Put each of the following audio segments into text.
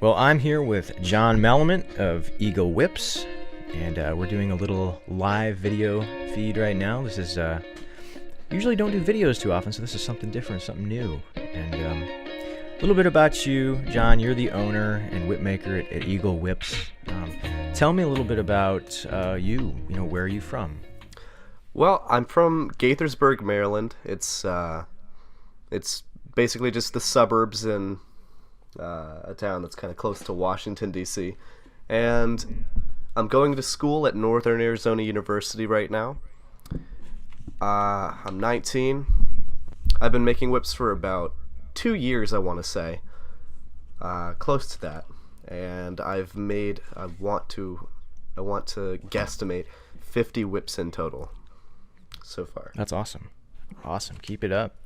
Well, I'm here with Jon Malament of Eagle Whips, and we're doing a little live video feed right now. This is usually don't do videos too often, so this is something different, something new. And a little bit about you, Jon. You're the owner and whipmaker at Eagle Whips. Tell me a little bit about you. You know, where are you from? Well, I'm from Gaithersburg, Maryland. It's basically just the suburbs in a town that's kind of close to Washington, D.C. And I'm going to school at Northern Arizona University right now. I'm 19. I've been making whips for about 2 years, I want to say. Close to that. And I want to guesstimate 50 whips in total so far. That's awesome. Awesome. Keep it up.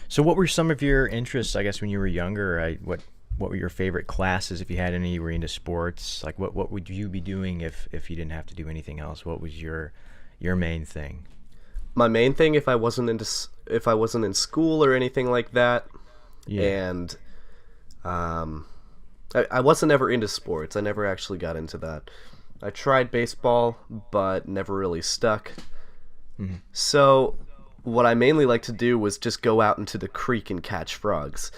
So what were some of your interests, I guess, when you were younger? What were your favorite classes, if you had any? Were you into sports? Like, what would you be doing if you didn't have to do anything else? What was your main thing? My main thing, if I wasn't in school or anything like that, and I wasn't ever into sports. I never actually got into that. I tried baseball, but never really stuck. Mm-hmm. So what I mainly like to do was just go out into the creek and catch frogs.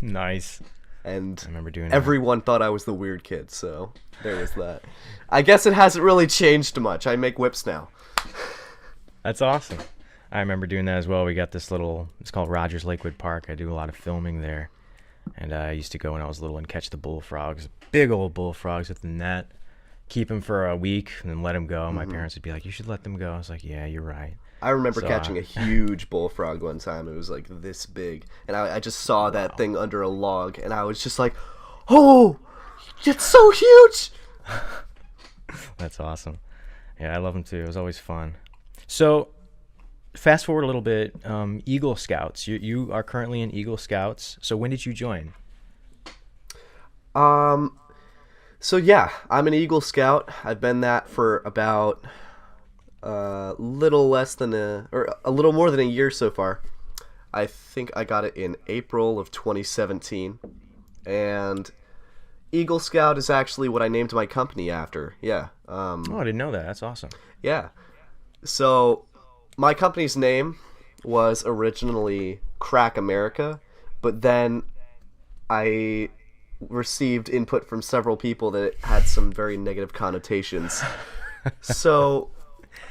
Nice. And I remember doing everyone thought I was the weird kid, so there was that. I guess it hasn't really changed much. I make whips now. That's awesome. I remember doing that as well. We got this it's called Rogers Lakewood Park. I do a lot of filming there. And I used to go when I was little and catch the bullfrogs, big old bullfrogs with the net, keep them for a week, and then let them go. My parents would be like, "You should let them go." I was like, "Yeah, you're right." I remember catching a huge bullfrog one time. It was like this big. And I just saw that thing under a log, and I was just like, "Oh, it's so huge!" That's awesome. Yeah, I love them too. It was always fun. So, fast forward a little bit, Eagle Scouts. You are currently in Eagle Scouts. So when did you join? So yeah, I'm an Eagle Scout. I've been that for about a little more than a year so far. I think I got it in April of 2017. And Eagle Scout is actually what I named my company after. Yeah. Oh, I didn't know that. That's awesome. Yeah. So my company's name was originally Crack America, but then I received input from several people that it had some very negative connotations. So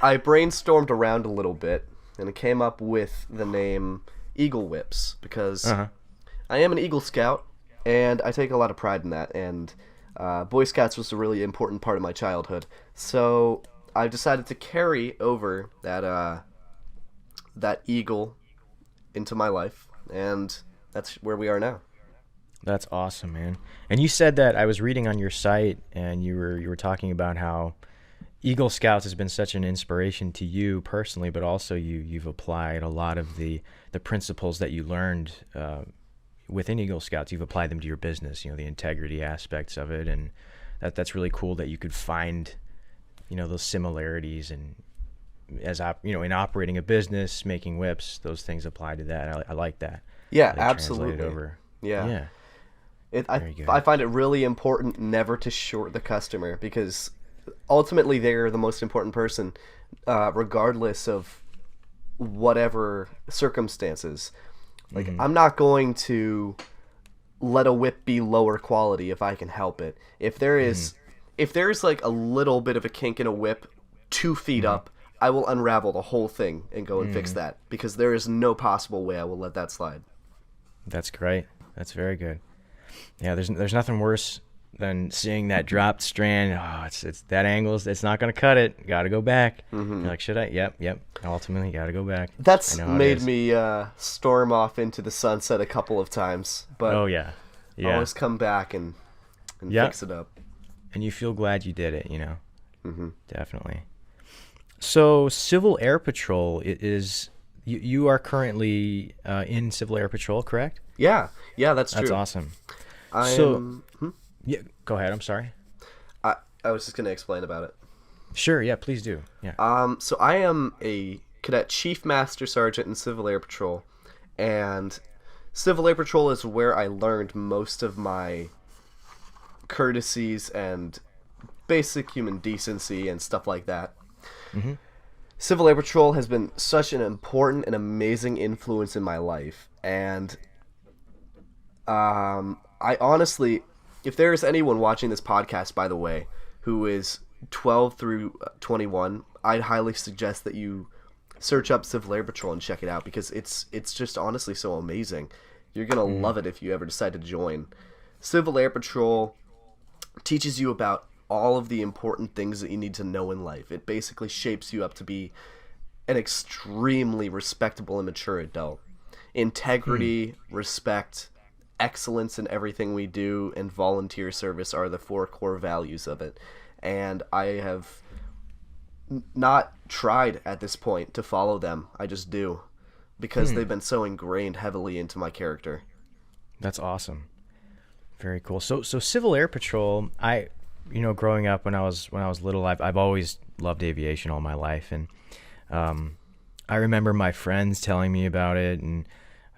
I brainstormed around a little bit and came up with the name Eagle Whips because I am an Eagle Scout and I take a lot of pride in that, and Boy Scouts was a really important part of my childhood. So I decided to carry over that eagle into my life, and that's where we are now. That's awesome, man. And you said that, I was reading on your site, and you were talking about how Eagle Scouts has been such an inspiration to you personally, but also you've applied a lot of the principles that you learned within Eagle Scouts. You've applied them to your business, the integrity aspects of it, and that's really cool that you could find those similarities, and in operating a business, making whips, those things apply to that. I like that. Yeah, absolutely. Over. Yeah. I find it really important never to short the customer, because ultimately they're the most important person, regardless of whatever circumstances. Like, I'm not going to let a whip be lower quality if I can help it. If there's like a little bit of a kink in a whip 2 feet up, I will unravel the whole thing and go and fix that, because there is no possible way I will let that slide. That's great. That's very good. Yeah, there's nothing worse than seeing that dropped strand. Oh, it's that angle. It's not going to cut it. Got to go back. You're like, should I? Yep. Ultimately, got to go back. That's made me storm off into the sunset a couple of times. But oh yeah. Always come back and fix it up. And you feel glad you did it, Definitely. So Civil Air Patrol is you are currently in Civil Air Patrol, correct? Yeah, that's true. That's awesome. Yeah, go ahead. I'm sorry. I was just going to explain about it. Sure, yeah, please do. Yeah. So I am a cadet chief master sergeant in Civil Air Patrol, and Civil Air Patrol is where I learned most of my courtesies and basic human decency and stuff like that. Mm-hmm. Civil Air Patrol has been such an important and amazing influence in my life, and I honestly, if there is anyone watching this podcast, by the way, who is 12 through 21, I'd highly suggest that you search up Civil Air Patrol and check it out, because it's just honestly so amazing. You're gonna love it if you ever decide to join. Civil Air Patrol teaches you about all of the important things that you need to know in life. It basically shapes you up to be an extremely respectable and mature adult. Integrity, respect, excellence in everything we do, and volunteer service are the 4 core values of it. And I have not tried at this point to follow them. I just do, because they've been so ingrained heavily into my character. That's awesome. Very cool. So Civil Air Patrol, growing up when I was little, I've always loved aviation all my life, and I remember my friends telling me about it, and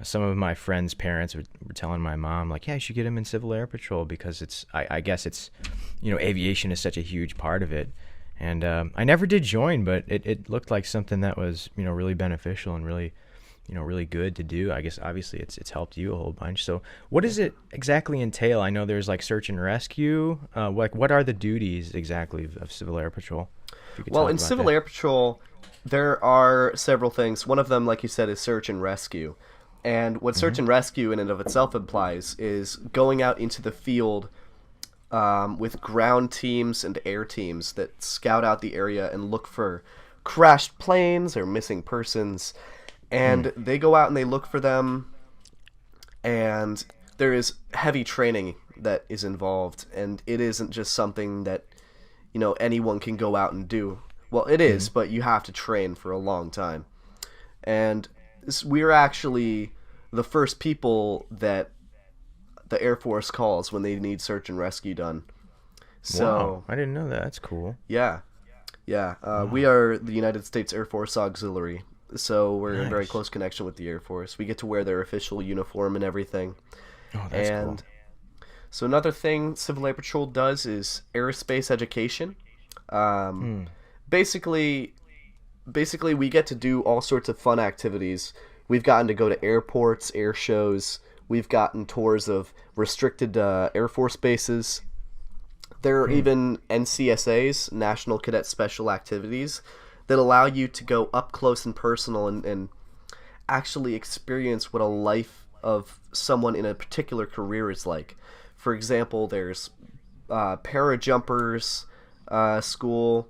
some of my friends' parents were telling my mom, like, yeah, you should get him in Civil Air Patrol, because I guess it's, aviation is such a huge part of it. And I never did join, but it looked like something that was, really beneficial and really, really good to do. I guess obviously it's helped you a whole bunch. So what does it exactly entail? I know there's like search and rescue. What are the duties exactly of Civil Air Patrol? If you could Well, talk in about Civil that. Air Patrol, there are several things. One of them, like you said, is search and rescue. And what search and rescue in and of itself implies is going out into the field with ground teams and air teams that scout out the area and look for crashed planes or missing persons. And they go out and they look for them, and there is heavy training that is involved, and it isn't just something that anyone can go out and do. Well, it is, but you have to train for a long time. And we're actually the first people that the Air Force calls when they need search and rescue done. So, Wow, I didn't know that. That's cool. yeah. We are the United States Air Force Auxiliary, so we're in very Nice. close connection with the Air Force. We get to wear their official uniform and everything. Oh, that's And cool. so another thing Civil Air Patrol does is aerospace education. Basically, we get to do all sorts of fun activities. We've gotten to go to airports, air shows. We've gotten tours of restricted Air Force bases. There are even NCSAs, National Cadet Special Activities, that allow you to go up close and personal and actually experience what a life of someone in a particular career is like. For example, there's parajumpers school,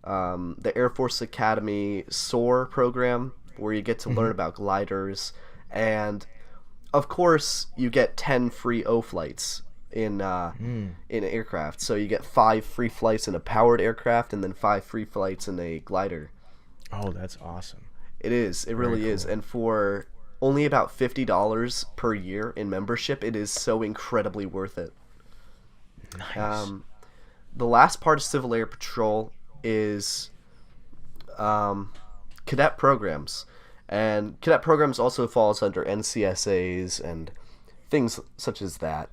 the Air Force Academy SOAR program, where you get to learn about gliders, and of course you get 10 free O flights in aircraft. So you get 5 free flights in a powered aircraft, and then 5 free flights in a glider. Oh, that's awesome. It is. It really is. And for only about $50 per year in membership, it is so incredibly worth it. Nice. The last part of Civil Air Patrol is cadet programs. And cadet programs also falls under NCSAs and things such as that.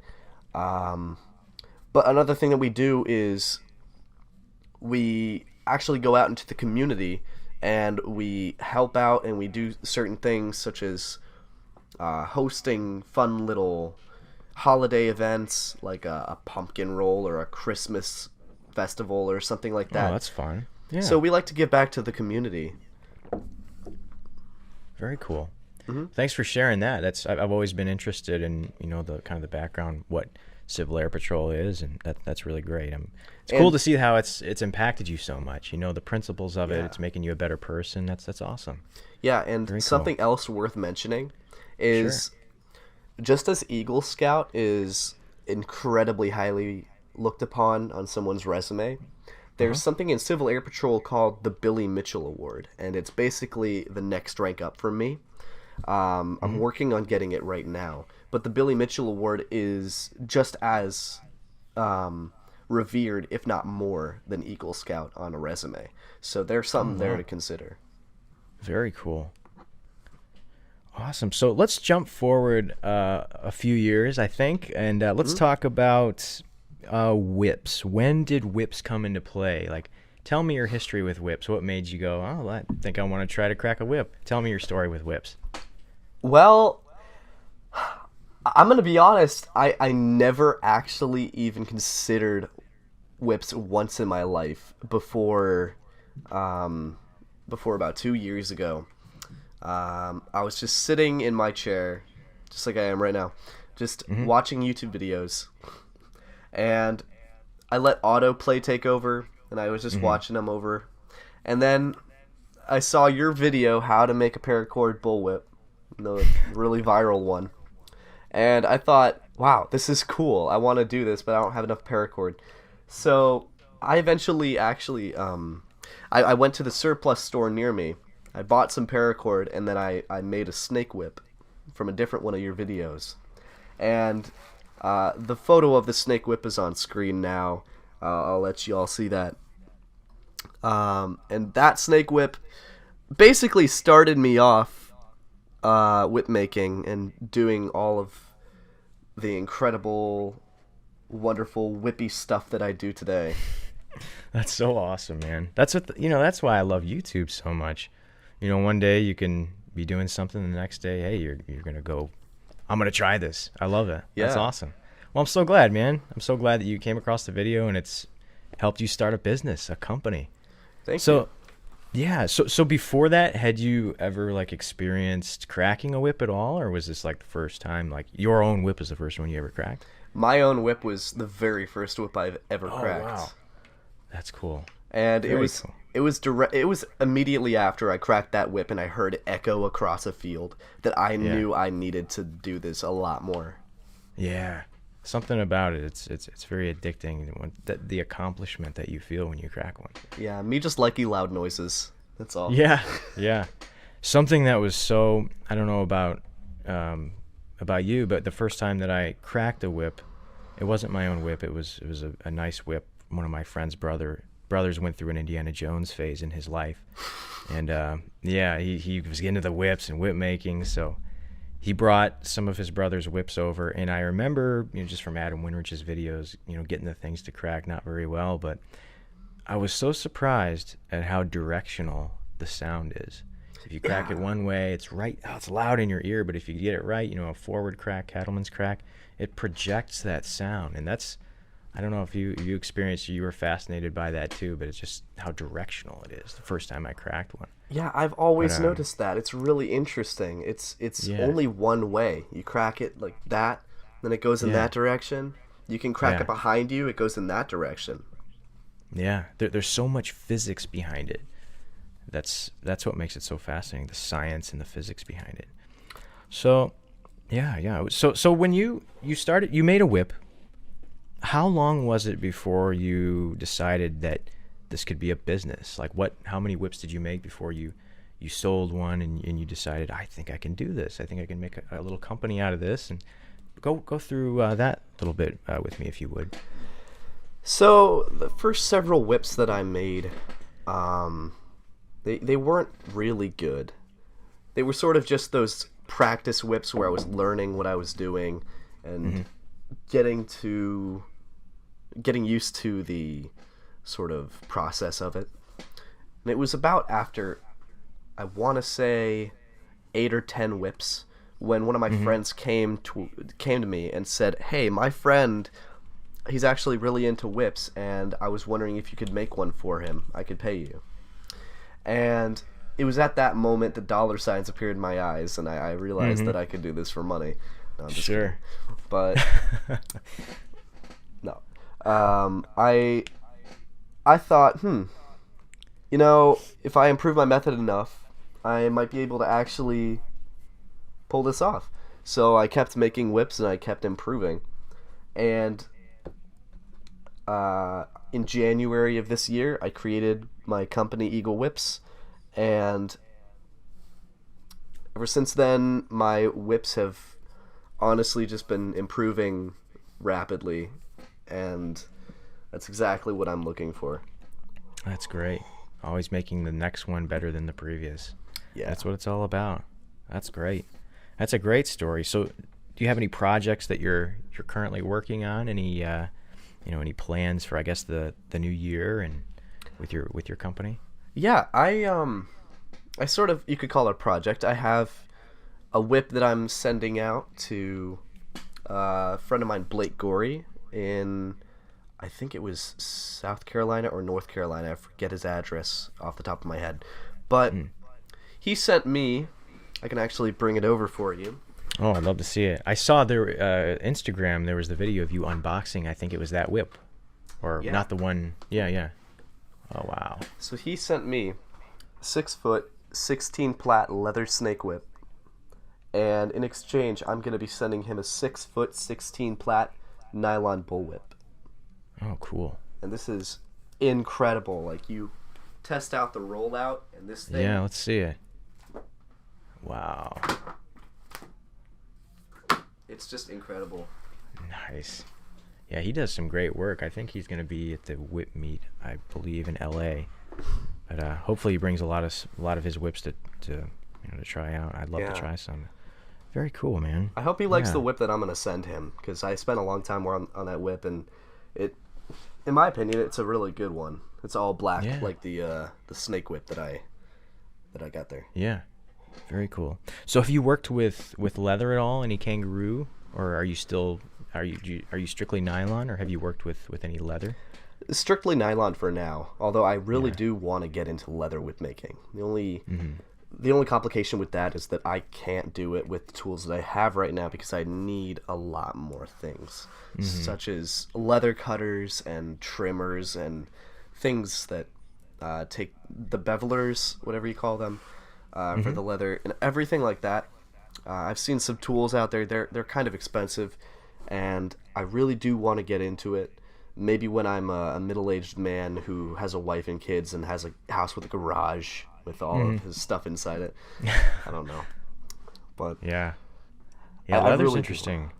But another thing that we do is we actually go out into the community and we help out, and we do certain things such as hosting fun little holiday events like a pumpkin roll or a Christmas festival or something like that. Oh, that's fun. Yeah. So we like to give back to the community. Very cool. Thanks for sharing that. I've always been interested in the kind of the background, what Civil Air Patrol is, and that's really great. It's cool to see how it's impacted you so much. The principles of it. Yeah. It's making you a better person. That's awesome. Yeah, and Very cool. something else worth mentioning is just as Eagle Scout is incredibly highly looked upon on someone's resume, there's something in Civil Air Patrol called the Billy Mitchell Award, and it's basically the next rank up from me. I'm working on getting it right now, but the Billy Mitchell Award is just as revered, if not more, than Eagle Scout on a resume. So there's something there to consider. Very cool. Awesome. So let's jump forward a few years, I think, and let's Hmm. talk about whips. When did whips come into play? Like, tell me your history with whips. What made you go, oh, I think I want to try to crack a whip? Tell me your story with whips. Well, I'm gonna be honest. I never actually even considered whips once in my life um, before about 2 years ago. I was just sitting in my chair, just like I am right now, just Hmm. watching YouTube videos, and I let autoplay take over, and I was just Hmm. watching them over, and then I saw your video, how to make a paracord bullwhip, the really viral one, and I thought, wow, this is cool. I want to do this, but I don't have enough paracord. So I eventually actually, I went to the surplus store near me. I bought some paracord, and then I made a snake whip from a different one of your videos. And the photo of the snake whip is on screen now. I'll let you all see that. And that snake whip basically started me off whip making and doing all of the incredible, wonderful, whippy stuff that I do today. That's so awesome, man. That's what that's why I love YouTube so much. One day you can be doing something, the next day, hey, you're gonna go. I'm gonna try this. I love it. That's Yeah. awesome. Well, I'm so glad, man. I'm so glad that you came across the video and it's helped you start a business, a company. Thank you. So yeah, so before that, had you ever like experienced cracking a whip at all, or was this like the first time, like your own whip was the first one you ever cracked? My own whip was the very first whip I've ever Oh wow, cracked. that's cool. And it Very was cool. it was direct it was immediately after I cracked that whip and I heard it echo across a field that I Yeah, knew I needed to do this a lot more. yeah. Something about it. It's very addicting. The accomplishment that you feel when you crack one. Yeah, me just liking loud noises. That's all. Yeah, yeah. Something that was so I don't know about you, but the first time that I cracked a whip, it wasn't my own whip. It was a nice whip. One of my friend's brothers went through an Indiana Jones phase in his life, and yeah, he was into the whips and whip making. So he brought some of his brother's whips over, and I remember just from Adam Winrich's videos, getting the things to crack not very well, but I was so surprised at how directional the sound is. If you crack it Yeah. one way, it's right. Oh, it's loud in your ear, but if you get it right, a forward crack, cattleman's crack, it projects that sound, and that's. I don't know if you experienced, you were fascinated by that too, but it's just how directional it is. The first time I cracked one, Yeah, I've but always noticed that. It's really interesting. It's yeah, only one way. You crack it like that, then it goes in yeah, that direction. You can crack it yeah, behind you, it goes in that direction. yeah. There's so much physics behind it. That's what makes it so fascinating. The science and the physics behind it. So, yeah, yeah. So when you started, you made a whip. How long was it before you decided that this could be a business? Like how many whips did you make before you sold one and you decided, I think I can do this. I think I can make a little company out of this, and go through that little bit with me if you would. So the first several whips that I made, um, they weren't really good. They were sort of just those practice whips where I was learning what I was doing and Hmm. getting to getting used to the sort of process of it. And it was about after I want to say 8 or 10 whips when one of my Hmm. friends came to me and said, "Hey, my friend, he's actually really into whips, and I was wondering if you could make one for him. I could pay you." And it was at that moment the dollar signs appeared in my eyes, and I realized Hmm. that I could do this for money. No, I'm just kidding. Sure. But no, I thought, if I improve my method enough, I might be able to actually pull this off. So I kept making whips and I kept improving. And in January of this year, I created my company, Eagle Whips. And ever since then, my whips have honestly just been improving rapidly. And that's exactly what I'm looking for. That's great. Always making the next one better than the previous. Yeah. That's what it's all about. That's great. That's a great story. So, do you have any projects that you're currently working on? Any any plans for, I guess, the new year and with your company? Yeah, I sort of, you could call it a project. I have a whip that I'm sending out to a friend of mine, Blake Gorey, in, I think it was South Carolina or North Carolina. I forget his address off the top of my head. But he sent me, I can actually bring it over for you. Oh, I'd love to see it. I saw there Instagram. There was the video of you unboxing. I think it was that whip, or Yeah. not the one. Yeah, yeah. Oh wow. So he sent me 6 foot, 16 plat leather snake whip. And in exchange, I'm going to be sending him a 6 foot, 16 plat nylon bullwhip. Oh, cool. And this is incredible. Like, you test out the rollout, and this thing. Yeah, let's see it. Wow. It's just incredible. Nice. Yeah, he does some great work. I think he's going to be at the whip meet, I believe, in LA. But hopefully he brings a lot of his whips to try out. I'd love Yeah. to try some. Very cool, man. I hope he likes Yeah. the whip that I'm going to send him, because I spent a long time on that whip, and it, in my opinion, it's a really good one. It's all black, Yeah. like the snake whip that I got there. Yeah. Very cool. So have you worked with leather at all? Any kangaroo, or are you strictly nylon, or have you worked with any leather? Strictly nylon for now, although I really Yeah. do want to get into leather whip making. The only complication with that is that I can't do it with the tools that I have right now, because I need a lot more things, such as leather cutters and trimmers and things that take the bevelers, whatever you call them, for the leather and everything like that. I've seen some tools out there. They're kind of expensive, and I really do want to get into it. Maybe when I'm a middle-aged man who has a wife and kids and has a house with a garage with all of his stuff inside it. I don't know. But Yeah. Yeah, I leather's really interesting.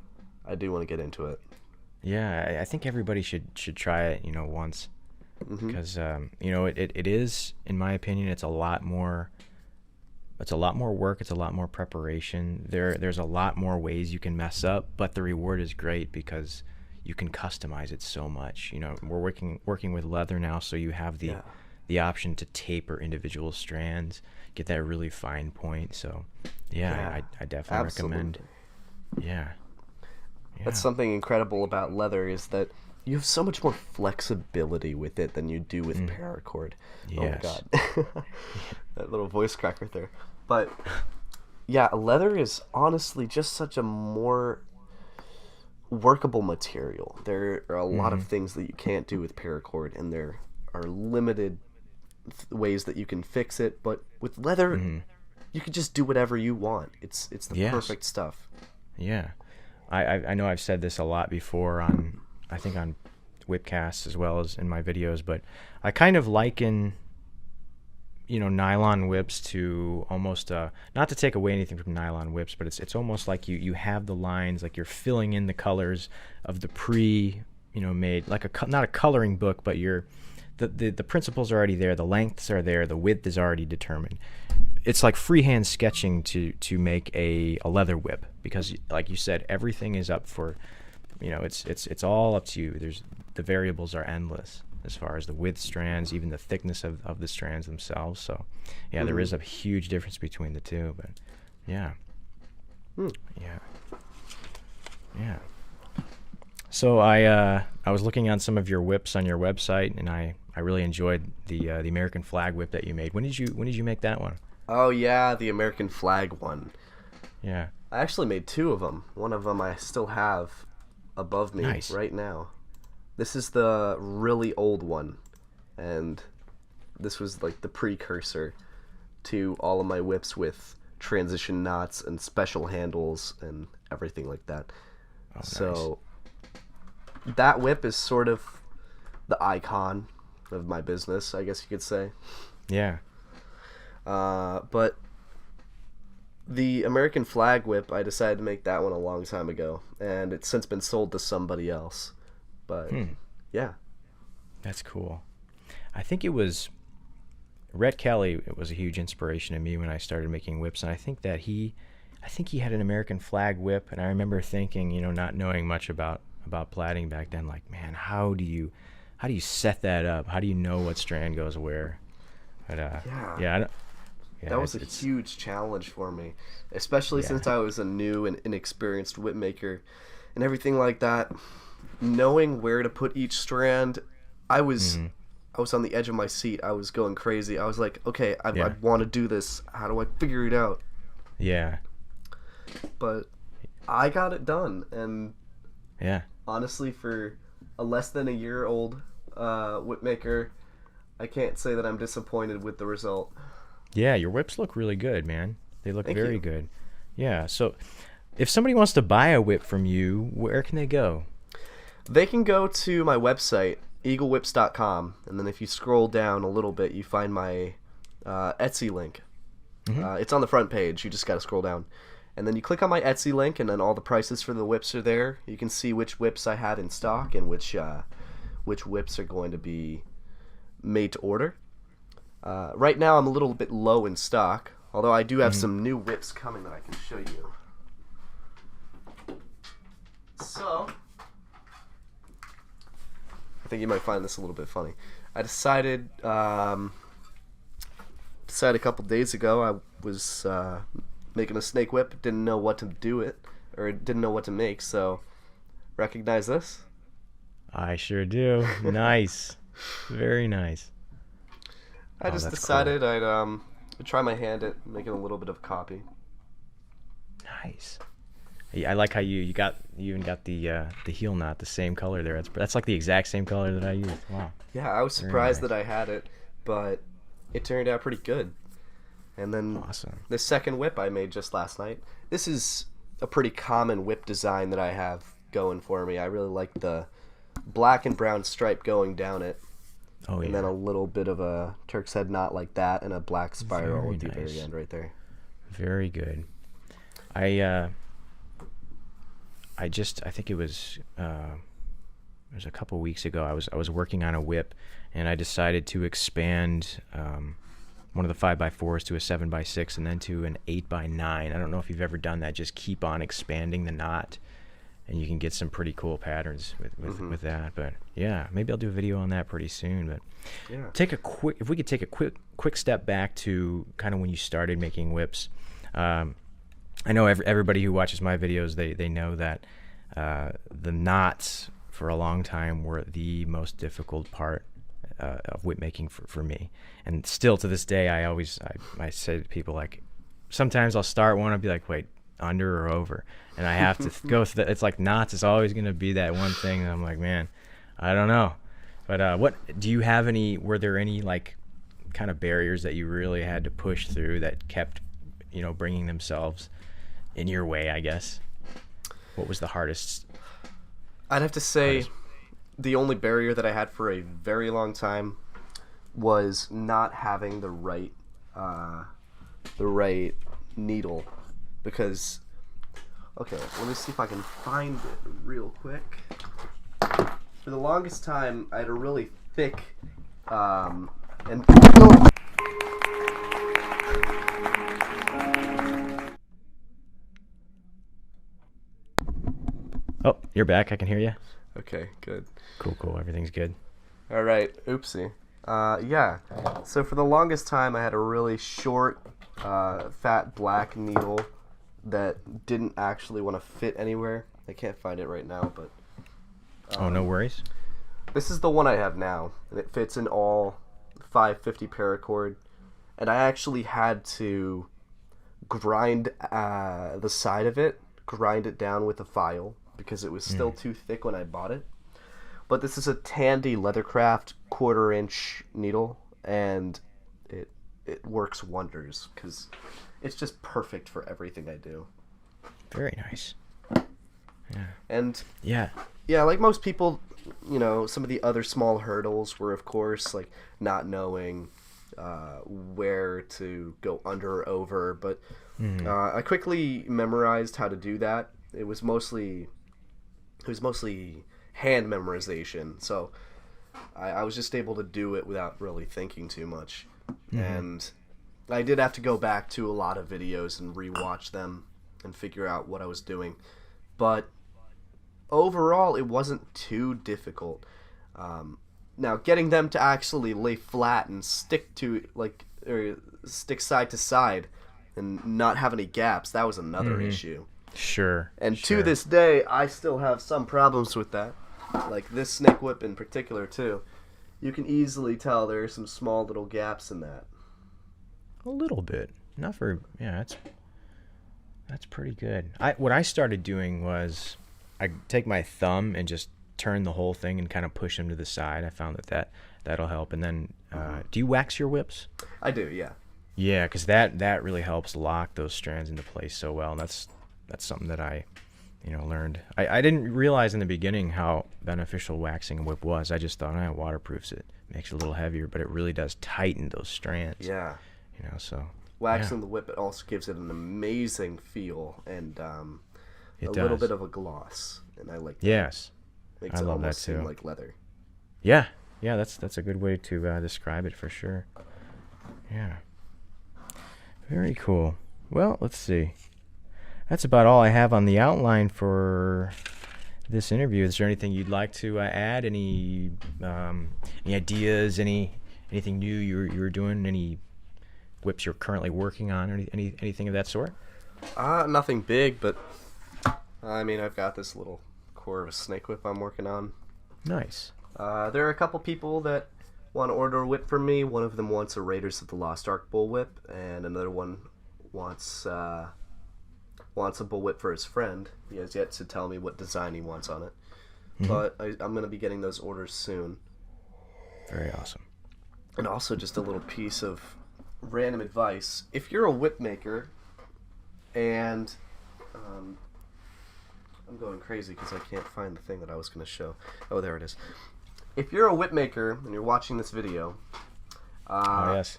I do want to get into it. Yeah, I think everybody should try it, once, because it is, in my opinion, it's a lot more work, it's a lot more preparation. There's a lot more ways you can mess up, but the reward is great because you can customize it so much. We're working with leather now, so you have the option to taper individual strands, get that really fine point. So yeah, I definitely recommend. Yeah. That's something incredible about leather, is that you have so much more flexibility with it than you do with paracord. Yes. Oh my god. That little voice crack right there. But yeah, leather is honestly just such a more workable material. There are a lot of things that you can't do with paracord, and there are limited ways that you can fix it, but with leather you can just do whatever you want. It's the perfect stuff. Yeah. I know I've said this a lot before on Whipcast as well as in my videos, but I kind of liken nylon whips to almost not to take away anything from nylon whips, but it's almost like you have the lines, like you're filling in the colors of the made, like not a coloring book, but the principles are already there, the lengths are there, the width is already determined. It's like freehand sketching to make a leather whip, because like you said, everything is up for, it's all up to you. The variables are endless as far as the width strands, even the thickness of the strands themselves. So yeah, there is a huge difference between the two, but yeah. Yeah. So I was looking on some of your whips on your website, and I really enjoyed the American flag whip that you made. When did you make that one? Oh yeah, the American flag one. Yeah. I actually made 2 of them. One of them I still have above me right now. This is the really old one, and this was like the precursor to all of my whips with transition knots and special handles and everything like that. Oh, nice. So that whip is sort of the icon of my business, I guess you could say. Yeah. But the American flag whip, I decided to make that one a long time ago, and it's since been sold to somebody else. But yeah, that's cool. I think it was Rhett Kelly. It was a huge inspiration to me when I started making whips, and I think I think he had an American flag whip, and I remember thinking, not knowing much about plaiting back then, like, man, how do you set that up? How do you know what strand goes where? But Yeah. yeah, I don't, yeah, That was a it's huge challenge for me, especially yeah, since I was a new and inexperienced whip maker and everything like that. Knowing where to put each strand, I was hmm I was on the edge of my seat. I was going crazy. I was like, okay, I yeah, want to do this. How do I figure it out? yeah, But I got it done, and yeah. honestly, for a less than a year old whip maker, I can't say that I'm disappointed with the result. Yeah, your whips look really good, man. They look Thank very you. good. Yeah, so if somebody wants to buy a whip from you, where can they go? They can go to my website, eaglewhips.com, and then if you scroll down a little bit, you find my Etsy link. hmm It's on the front page. You just got to scroll down. And then you click on my Etsy link, and then all the prices for the whips are there. You can see which whips I have in stock and which whips are going to be made to order. Right now, I'm a little bit low in stock, although I do have hmm some new whips coming that I can show you. So, I think you might find this a little bit funny. I decided a couple days ago I was making a snake whip, didn't know what to do it, or didn't know what to make, so recognize this? I sure do. Nice. Very nice. I Oh, just that's cool. decided I'd try my hand at making a little bit of a copy. Nice. Yeah, I like how you even got the heel knot the same color there. That's like the exact same color that I used. Wow. Yeah, I was Very surprised nice. that I had it, but it turned out pretty good. And then Awesome. the second whip I made just last night. This is a pretty common whip design that I have going for me. I really like the black and brown stripe going down it, Oh and then yeah. a little bit of a Turk's head knot like that, and a black spiral Very at the very nice. end right there. Very good. I uh I think it was a couple weeks ago. I was working on a whip, and I decided to expand one of the 5x4s to a 7x6 and then to an 8x9. I don't know if you've ever done that. Just keep on expanding the knot, and you can get some pretty cool patterns with that. But yeah, maybe I'll do a video on that pretty soon. But Yeah. if we could take a quick step back to kind of when you started making whips. I know everybody who watches my videos, they know that the knots for a long time were the most difficult part of whip making for me. And still to this day, I say to people, like, sometimes I'll start one, I'll be like, wait, under or over? And I have to go through that. It's like knots is always going to be that one thing. And I'm like, man, I don't know. But what do you have were there any like kind of barriers that you really had to push through that kept, bringing themselves in your way, I guess? What was the hardest I'd have to say hardest the only barrier that I had for a very long time was not having the right needle, because okay, let me see if I can find it real quick. For the longest time, I had a really thick and Oh, you're back. I can hear you. okay, good. Cool. Everything's good. All right, oopsie. Yeah. So for the longest time, I had a really short, fat black needle that didn't actually want to fit anywhere. I can't find it right now, but Oh, no worries. this is the one I have now, and it fits in all 550 paracord. And I actually had to grind the side of it, grind it down with a file because it was still too thick when I bought it. But this is a Tandy Leathercraft 1/4 inch needle, and it works wonders because it's just perfect for everything I do. Very nice. Yeah. And Yeah. yeah, like most people, some of the other small hurdles were, of course, like not knowing where to go under or over. But I quickly memorized how to do that. It was mostly hand memorization, so I was just able to do it without really thinking too much. And I did have to go back to a lot of videos and rewatch them and figure out what I was doing. But overall, it wasn't too difficult. Now, getting them to actually lay flat and stick to, like, or stick side to side and not have any gaps, that was another issue. Sure. And to this day, I still have some problems with that. Like this snake whip in particular, too. You can easily tell there are some small little gaps in that. A little bit. Not for, yeah, that's pretty good. What I started doing was I take my thumb and just turn the whole thing and kind of push them to the side. I found that'll help. And then, do you wax your whips? I do, yeah. Yeah, because that really helps lock those strands into place so well. And that's something that I, learned. I didn't realize in the beginning how beneficial waxing a whip was. I just thought, it waterproofs it, makes it a little heavier, but it really does tighten those strands. Yeah. So waxing the whip, it also gives it an amazing feel and a does. little bit of a gloss, and I like that. Yes. Makes I it love almost that too. seem like leather. Yeah, that's a good way to describe it for sure. Yeah. Very cool. Well, let's see. That's about all I have on the outline for this interview. Is there anything you'd like to add? Any ideas? Anything new you're doing? Any whips you're currently working on? Or anything of that sort? Nothing big, but I mean, I've got this little core of a snake whip I'm working on. Nice. There are a couple people that want to order a whip from me. One of them wants a Raiders of the Lost Ark bull whip, and another one wants a bull whip for his friend. He has yet to tell me what design he wants on it. But I'm going to be getting those orders soon. Very awesome. And also just a little piece of random advice. If you're a whip maker and... I'm going crazy because I can't find the thing that I was going to show. Oh, there it is. If you're a whip maker and you're watching this video... yes.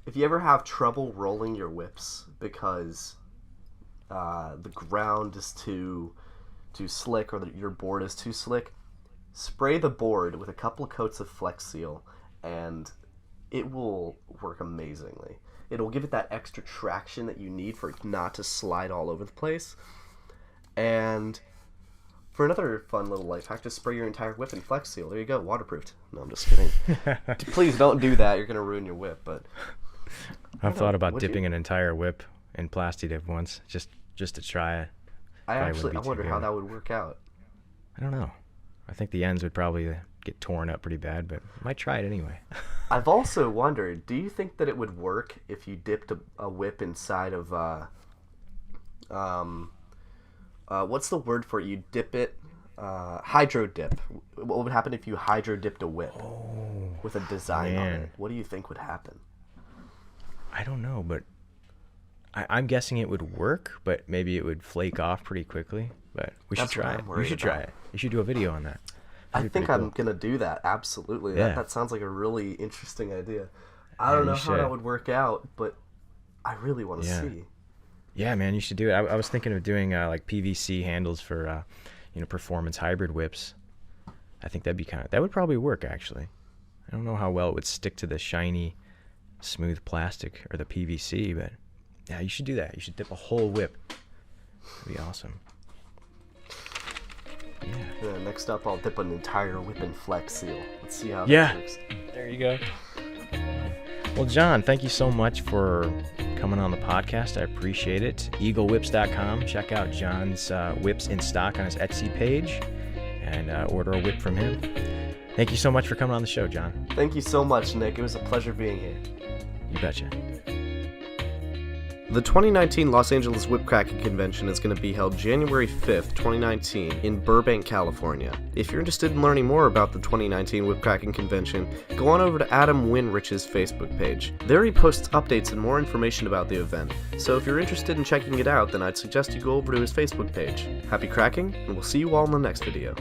If you ever have trouble rolling your whips because the ground is too slick or your board is too slick, spray the board with a couple of coats of Flex Seal and it will work amazingly. It'll give it that extra traction that you need for it not to slide all over the place. And for another fun little life hack, just spray your entire whip in Flex Seal. There you go, waterproofed. No, I'm just kidding. Please don't do that. You're going to ruin your whip. But I've thought about dipping an entire whip in Plasti Dip once, just to try it. I wonder how that would work out. I don't know. I think the ends would probably get torn up pretty bad, but I might try it anyway. I've also wondered, do you think that it would work if you dipped a whip inside of what's the word for it? You dip it, hydro dip. What would happen if you hydro dipped a whip with a design on it? What do you think would happen? I don't know, but I'm guessing it would work, but maybe it would flake off pretty quickly. But we should try it. You should try it. You should do a video on that. I think I'm going to do that, absolutely. Yeah. That sounds like a really interesting idea. I don't know how that would work out, but I really want to see. Yeah, man, you should do it. I was thinking of doing like PVC handles for performance hybrid whips. I think that would probably work actually. I don't know how well it would stick to the shiny, smooth plastic or the PVC, but yeah, you should do that. You should dip a whole whip. That'd be awesome. Yeah. Next up, I'll dip an entire whip in Flex Seal. Let's see how that works. There you go. Well, Jon, thank you so much for coming on the podcast. I appreciate it. EagleWhips.com. Check out Jon's whips in stock on his Etsy page and order a whip from him. Thank you so much for coming on the show, Jon. Thank you so much, Nick. It was a pleasure being here. You betcha. The 2019 Los Angeles Whipcracking Convention is going to be held January 5th, 2019 in Burbank, California. If you're interested in learning more about the 2019 Whipcracking Convention, go on over to Adam Winrich's Facebook page. There he posts updates and more information about the event, so if you're interested in checking it out, then I'd suggest you go over to his Facebook page. Happy cracking, and we'll see you all in the next video.